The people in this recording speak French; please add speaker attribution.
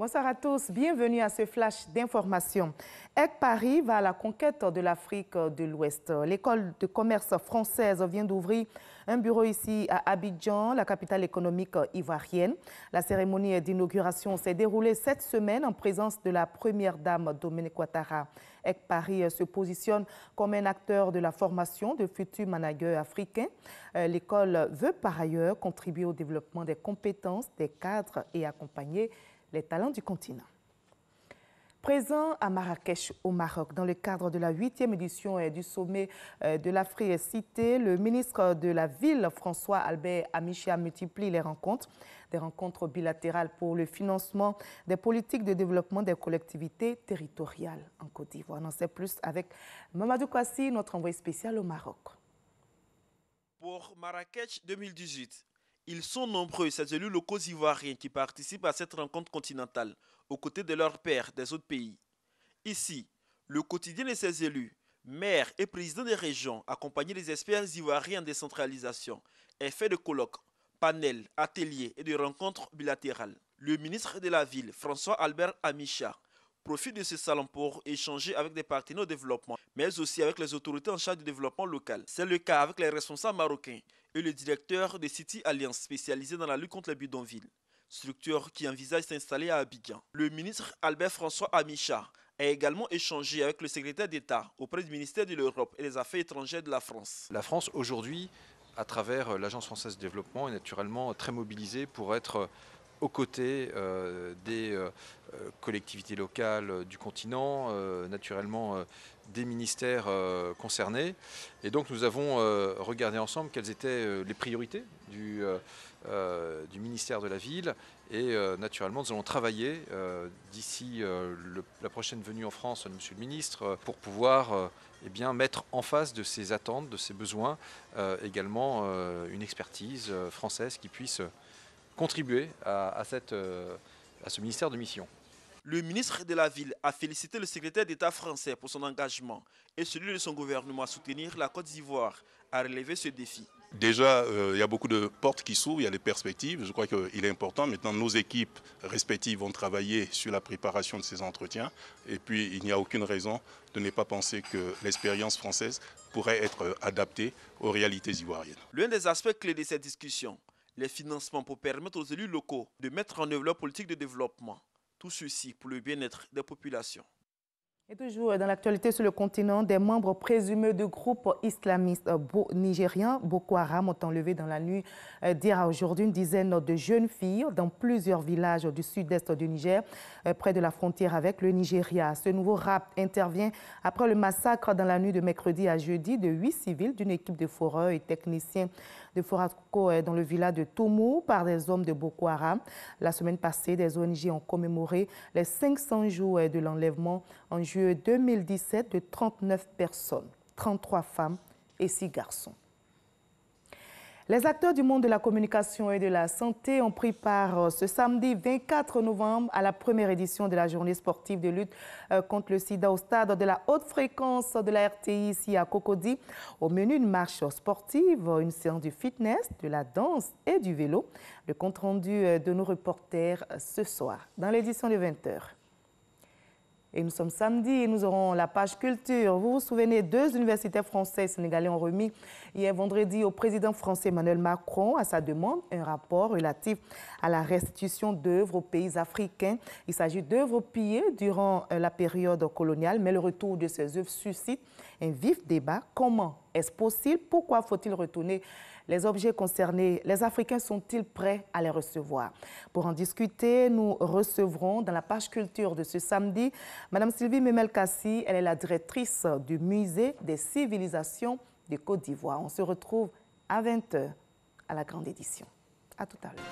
Speaker 1: Bonsoir à tous, bienvenue à ce flash d'information. Air Paris va à la conquête de l'Afrique de l'Ouest. L'école de commerce française vient d'ouvrir un bureau ici à Abidjan, la capitale économique ivoirienne. La cérémonie d'inauguration s'est déroulée cette semaine en présence de la première dame Dominique Ouattara. Air Paris se positionne comme un acteur de la formation de futurs managers africains. L'école veut par ailleurs contribuer au développement des compétences des cadres et accompagner les talents du continent. Présent à Marrakech, au Maroc, dans le cadre de la 8e édition du sommet de l'Afrique-Cité, le ministre de la Ville, François Albert Amicha, multiplie les rencontres, des rencontres bilatérales pour le financement des politiques de développement des collectivités territoriales en Côte d'Ivoire. On en sait plus avec Mamadou Kwasi, notre envoyé spécial au Maroc.
Speaker 2: Pour Marrakech 2018, ils sont nombreux, ces élus locaux ivoiriens qui participent à cette rencontre continentale, aux côtés de leurs pairs des autres pays. Ici, le quotidien de ces élus, maires et présidents des régions, accompagnés des experts ivoiriens en décentralisation, est fait de colloques, panels, ateliers et de rencontres bilatérales. Le ministre de la Ville, François Albert Amicha, profite de ce salon pour échanger avec des partenaires au développement, mais aussi avec les autorités en charge du développement local. C'est le cas avec les responsables marocains et le directeur de City Alliance spécialisé dans la lutte contre les bidonvilles, structure qui envisage s'installer à Abidjan. Le ministre Albert François Amicha a également échangé avec le secrétaire d'État auprès du ministère de l'Europe et des Affaires étrangères de la France.
Speaker 3: La France aujourd'hui, à travers l'Agence française de développement, est naturellement très mobilisée pour être aux côtés des collectivités locales du continent, naturellement des ministères concernés. Et donc nous avons regardé ensemble quelles étaient les priorités du ministère de la Ville. Et naturellement nous allons travailler d'ici la prochaine venue en France de Monsieur le Ministre pour pouvoir mettre en face de ces attentes, de ces besoins, également une expertise française qui puisse contribuer à ce ministère de mission.
Speaker 2: Le ministre de la Ville a félicité le secrétaire d'État français pour son engagement et celui de son gouvernement à soutenir la Côte d'Ivoire à relever ce défi.
Speaker 4: Déjà, il y a beaucoup de portes qui s'ouvrent, il y a des perspectives. Je crois qu'il est important. Maintenant, nos équipes respectives vont travailler sur la préparation de ces entretiens. Et puis, il n'y a aucune raison de ne pas penser que l'expérience française pourrait être adaptée aux réalités ivoiriennes.
Speaker 2: L'un des aspects clés de cette discussion, les financements pour permettre aux élus locaux de mettre en œuvre leur politique de développement. Tout ceci pour le bien-être des populations.
Speaker 1: Et toujours dans l'actualité sur le continent, des membres présumés du groupe islamiste nigérien Boko Haram ont enlevé dans la nuit d'hier à aujourd'hui une dizaine de jeunes filles dans plusieurs villages du sud-est du Niger, près de la frontière avec le Nigeria. Ce nouveau rapt intervient après le massacre dans la nuit de mercredi à jeudi de 8 civils d'une équipe de foreurs et techniciens de Forasco dans le village de Toumou par des hommes de Boko Haram. La semaine passée, des ONG ont commémoré les 500 jours de l'enlèvement en juillet 2017 de 39 personnes, 33 femmes et 6 garçons. Les acteurs du monde de la communication et de la santé ont pris part ce samedi 24 novembre à la première édition de la journée sportive de lutte contre le sida au stade de la haute fréquence de la RTI ici à Cocody. Au menu, une marche sportive, une séance de fitness, de la danse et du vélo. Le compte-rendu de nos reporters ce soir dans l'édition de 20h. Et nous sommes samedi et nous aurons la page culture. Vous vous souvenez, 2 universitaires français et sénégalais ont remis hier vendredi au président français Emmanuel Macron, à sa demande, un rapport relatif à la restitution d'œuvres aux pays africains. Il s'agit d'œuvres pillées durant la période coloniale, mais le retour de ces œuvres suscite un vif débat. Comment est-ce possible? Pourquoi faut-il retourner les objets concernés? Les Africains sont-ils prêts à les recevoir? Pour en discuter, nous recevrons dans la page culture de ce samedi Madame Sylvie Memel-Kassi. Elle est la directrice du musée des civilisations de Côte d'Ivoire. On se retrouve à 20h à la grande édition. À tout à l'heure.